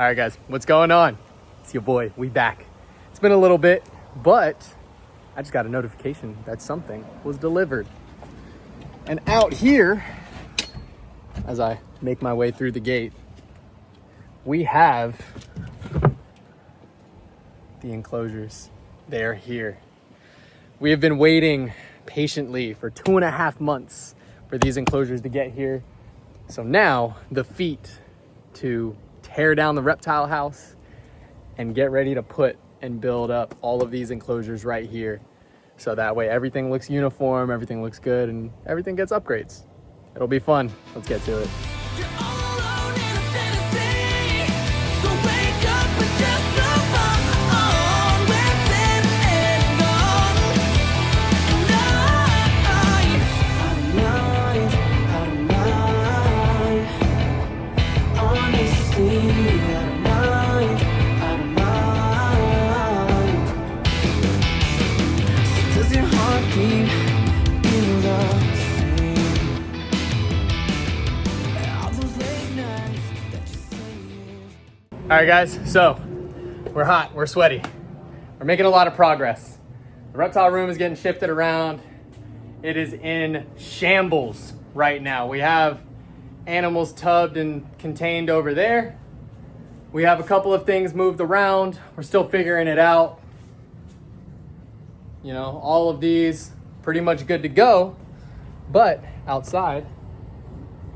All right, guys, what's going on? It's your boy, we back. It's been a little bit, but I just got a notification that something was delivered. And out here, as I make my way through the gate, we have the enclosures. They are here. We have been waiting patiently for 2.5 months for these enclosures to get here. So now the feat to tear down the reptile house and get ready to put and build up all of these enclosures right here. So that way everything looks uniform, everything looks good, and everything gets upgrades. It'll be fun. Let's get to it. All right, guys, so we're hot, we're sweaty. We're making a lot of progress. The reptile room is getting shifted around. It is in shambles right now. We have animals tubbed and contained over there. We have a couple of things moved around. We're still figuring it out. You know, all of these pretty much good to go, but outside,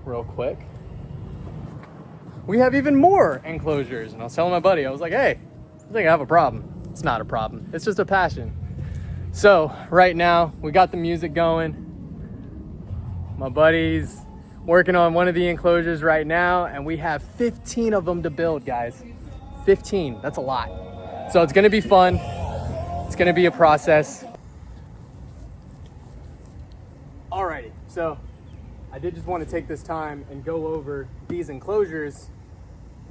real quick, we have even more enclosures. And I was telling my buddy, I was like, hey, I think I have a problem. It's not a problem. It's just a passion. So right now we got the music going. My buddy's working on one of the enclosures right now, and we have 15 of them to build, guys. 15, that's a lot. So it's gonna be fun. It's gonna be a process. Alrighty, so I did just want to take this time and go over these enclosures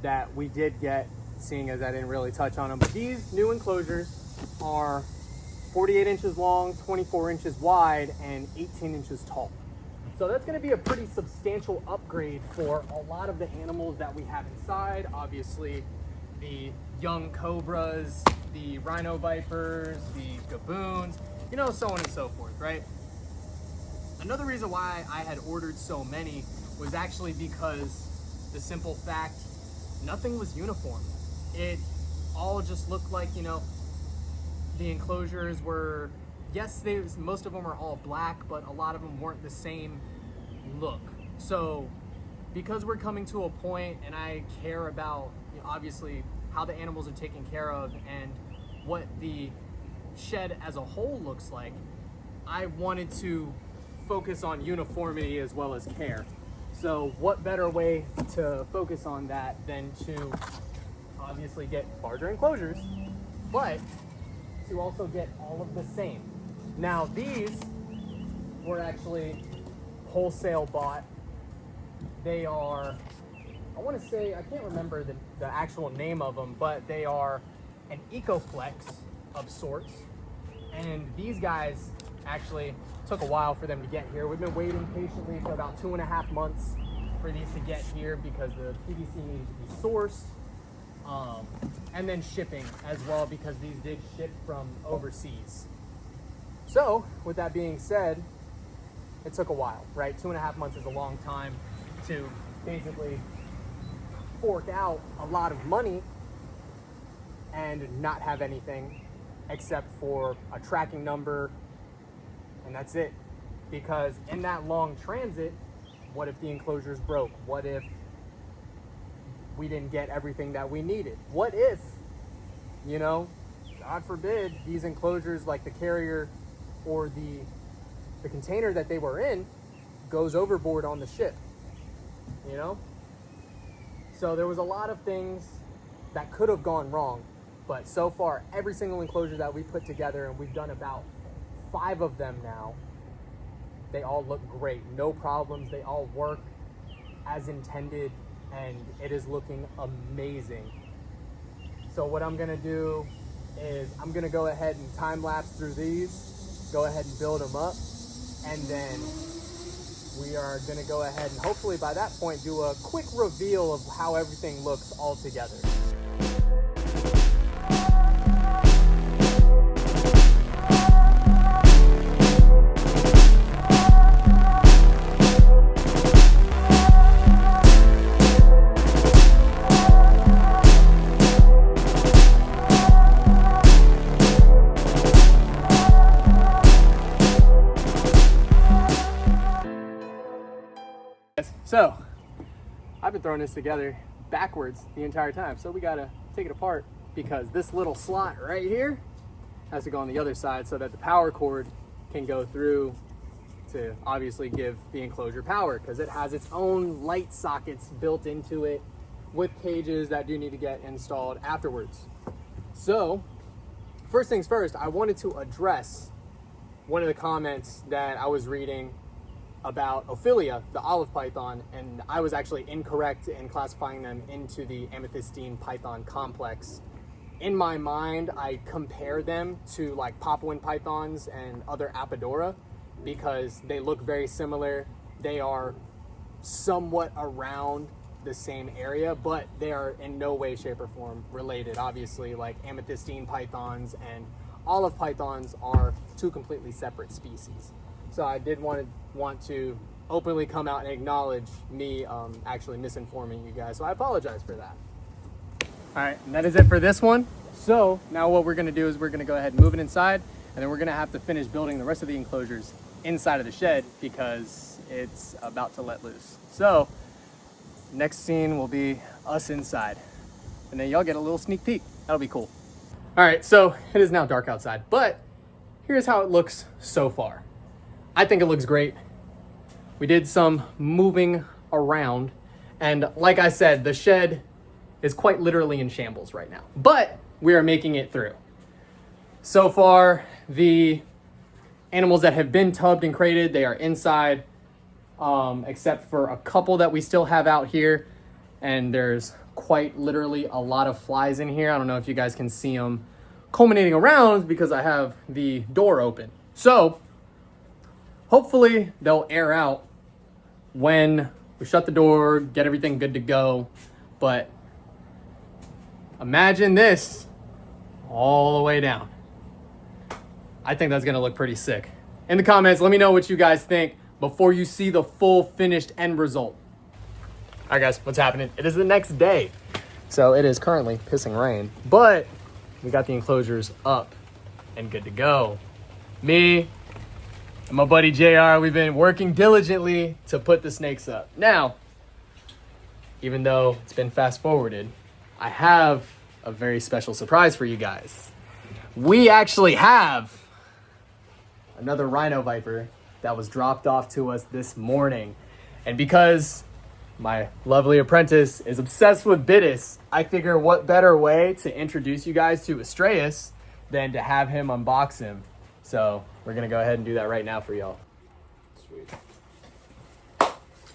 that we did get, seeing as I didn't really touch on them. But these new enclosures are 48 inches long, 24 inches wide, and 18 inches tall. So that's going to be a pretty substantial upgrade for a lot of the animals that we have inside. Obviously, the young cobras, the rhino vipers, the gaboons, you know, so on and so forth, right? Another reason why I had ordered so many was actually because the simple fact, nothing was uniform. It all just looked like, you know, the enclosures were, yes, most of them are all black, but a lot of them weren't the same look. So because we're coming to a point, and I care about, you know, obviously how the animals are taken care of and what the shed as a whole looks like, I wanted to focus on uniformity as well as care. So what better way to focus on that than to obviously get larger enclosures, but to also get all of the same. Now these were actually wholesale bought. They are, I want to say, I can't remember the actual name of them, but they are an EcoFlex of sorts. And these guys actually took a while for them to get here. We've been waiting patiently for about 2.5 months for these to get here because the PVC needed to be sourced, and then shipping as well, because these did ship from overseas. So with that being said, it took a while, right? 2.5 months is a long time to basically fork out a lot of money and not have anything except for a tracking number, and that's it. Because in that long transit, what if the enclosures broke? What if we didn't get everything that we needed? What if, you know, God forbid, these enclosures, like the carrier or the container that they were in, goes overboard on the ship, you know? So there was a lot of things that could have gone wrong, but so far, every single enclosure that we put together, and we've done about 5 of them now, they all look great, no problems. They all work as intended, and it is looking amazing. So what I'm gonna do is I'm gonna go ahead and time lapse through these, go ahead and build them up, and then we are going to go ahead and hopefully by that point do a quick reveal of how everything looks all together. So, I've been throwing this together backwards the entire time, so we gotta take it apart because this little slot right here has to go on the other side so that the power cord can go through to obviously give the enclosure power, because it has its own light sockets built into it with cages that do need to get installed afterwards. So, first things first, I wanted to address one of the comments that I was reading about Ophelia, the olive python, and I was actually incorrect in classifying them into the amethystine python complex. In my mind, I compare them to like Papuan pythons and other Apodora because they look very similar. They are somewhat around the same area, but they are in no way, shape, or form related. Obviously, like amethystine pythons and olive pythons are two completely separate species. So I did want to openly come out and acknowledge me actually misinforming you guys. So I apologize for that. All right, and that is it for this one. So now what we're gonna do is we're gonna go ahead and move it inside, and then we're gonna have to finish building the rest of the enclosures inside of the shed because it's about to let loose. So next scene will be us inside, and then y'all get a little sneak peek. That'll be cool. All right, so it is now dark outside, but here's how it looks so far. I think it looks great. We did some moving around, and like I said, the shed is quite literally in shambles right now, but we are making it through. So far, the animals that have been tubbed and crated, they are inside, except for a couple that we still have out here, and there's quite literally a lot of flies in here. I don't know if you guys can see them culminating around because I have the door open. So hopefully they'll air out when we shut the door, get everything good to go. But imagine this all the way down. I think that's gonna look pretty sick. In the comments, let me know what you guys think before you see the full finished end result. All right guys, what's happening? It is the next day. So it is currently pissing rain, but we got the enclosures up and good to go. Me and my buddy JR, we've been working diligently to put the snakes up. Now, even though it's been fast forwarded, I have a very special surprise for you guys. We actually have another rhino viper that was dropped off to us this morning. And because my lovely apprentice is obsessed with Bitis, I figure what better way to introduce you guys to Astraeus than to have him unbox him. So we're gonna go ahead and do that right now for y'all. Sweet.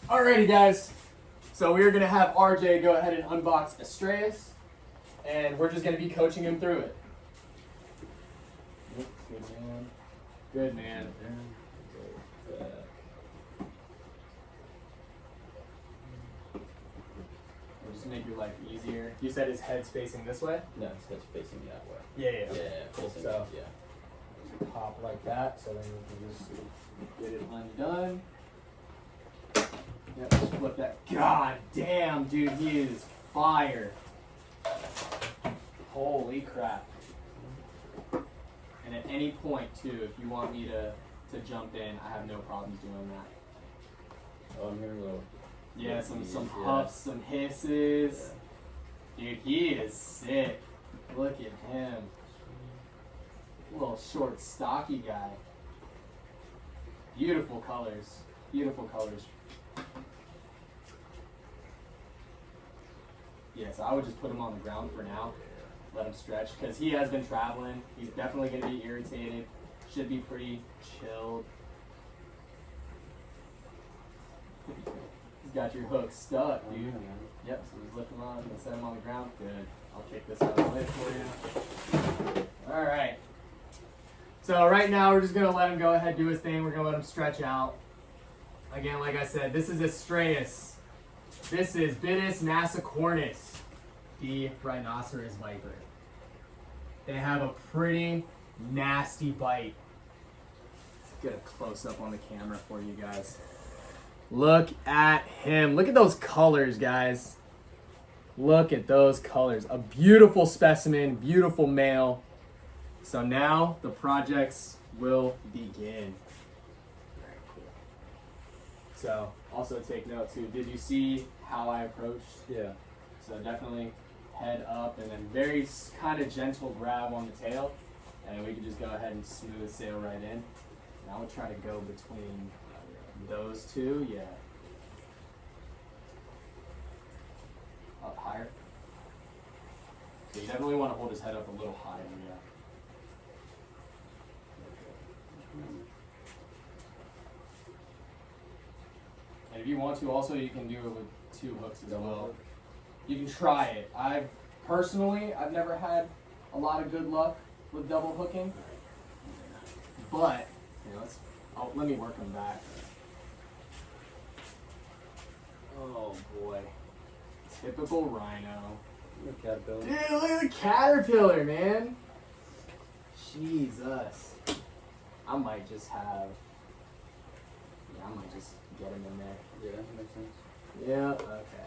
Alrighty guys, so we're gonna have RJ go ahead and unbox Astraeus, and we're just gonna be coaching him through it. Good man. Good man. We'll just make your life easier. You said his head's facing this way? No, his head's facing that way. Yeah. Facing so, yeah. Pop like that, so then we can just get it undone. Yep, just flip that. God damn, dude, he is fire. Holy crap. And at any point, too, if you want me to jump in, I have no problems doing that. Oh, I'm hearing a little... Yeah, some huffs, some hisses. Yeah. Dude, he is sick. Look at him. Little short, stocky guy. Beautiful colors. Beautiful colors. Yeah, so I would just put him on the ground for now. Let him stretch, because he has been traveling. He's definitely going to be irritated. Should be pretty chilled. He's got your hook stuck, dude. Yep, so just lift him up and set him on the ground. Good. I'll kick this out of the way for you. Alright. So right now we're just going to let him go ahead and do his thing. We're going to let him stretch out. Again, like I said, this is Astraeus. This is Bitis nasicornis, the rhinoceros viper. They have a pretty nasty bite. Let's get a close up on the camera for you guys. Look at him. Look at those colors, guys. Look at those colors. A beautiful specimen, beautiful male. So now the projects will begin. Very cool. So also take note too, did you see how I approached? Yeah. So definitely head up and then very kind of gentle grab on the tail. And we can just go ahead and smooth sail right in. And I would try to go between those two, yeah. Up higher. So you definitely want to hold his head up a little higher, yeah. And if you want to also, you can do it with 2 hooks as well. You can try it. I've never had a lot of good luck with double hooking. But, let me work them back. Oh boy. Typical rhino. Look at Bill. Dude, look at the caterpillar, man. Jesus. I might just get him in there. Yeah, that makes sense. Yeah, okay.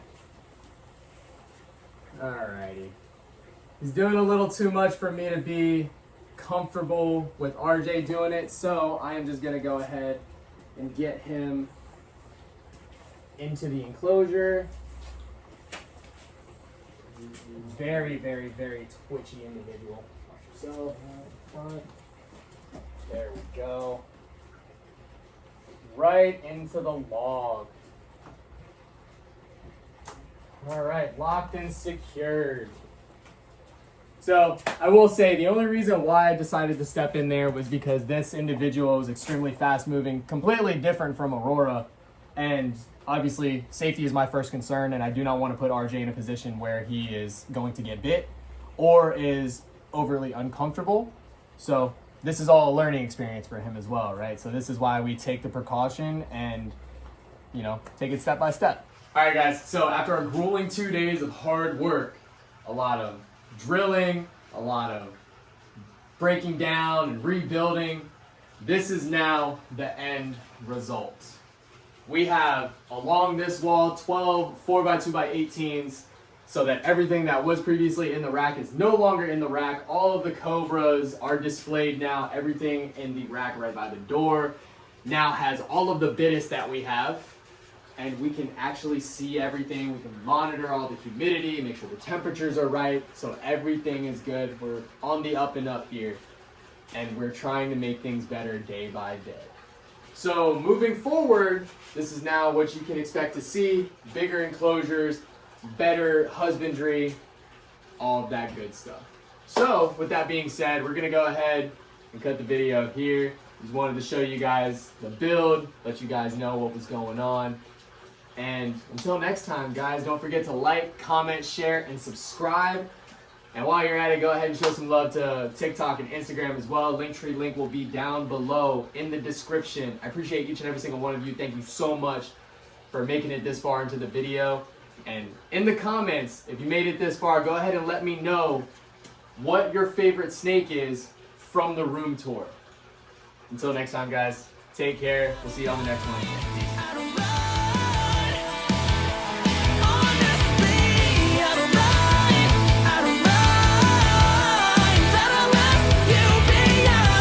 Alrighty. He's doing a little too much for me to be comfortable with RJ doing it, so I am just gonna go ahead and get him into the enclosure. Very, very, very twitchy individual. Watch yourself. Front. There we go. Right into the log. All right, locked and secured. So I will say the only reason why I decided to step in there was because this individual was extremely fast moving, completely different from Aurora. And obviously safety is my first concern, and I do not want to put RJ in a position where he is going to get bit or is overly uncomfortable. So this is all a learning experience for him as well, right? So this is why we take the precaution and, take it step by step. All right, guys, so after a grueling 2 days of hard work, a lot of drilling, a lot of breaking down and rebuilding, this is now the end result. We have along this wall 12 4x2x18s so that everything that was previously in the rack is no longer in the rack. All of the Cobras are displayed now. Everything in the rack right by the door now has all of the Bitis that we have, and we can actually see everything. We can monitor all the humidity, make sure the temperatures are right, so everything is good. We're on the up and up here, and we're trying to make things better day by day. So moving forward, this is now what you can expect to see: bigger enclosures, better husbandry, all of that good stuff. So with that being said, we're gonna go ahead and cut the video here. Just wanted to show you guys the build, let you guys know what was going on. And until next time, guys, don't forget to like, comment, share, and subscribe. And while you're at it, go ahead and show some love to TikTok and Instagram as well. Linktree link will be down below in the description. I appreciate each and every single one of you. Thank you so much for making it this far into the video. And in the comments, if you made it this far, go ahead and let me know what your favorite snake is from the room tour. Until next time, guys, take care. We'll see you on the next one.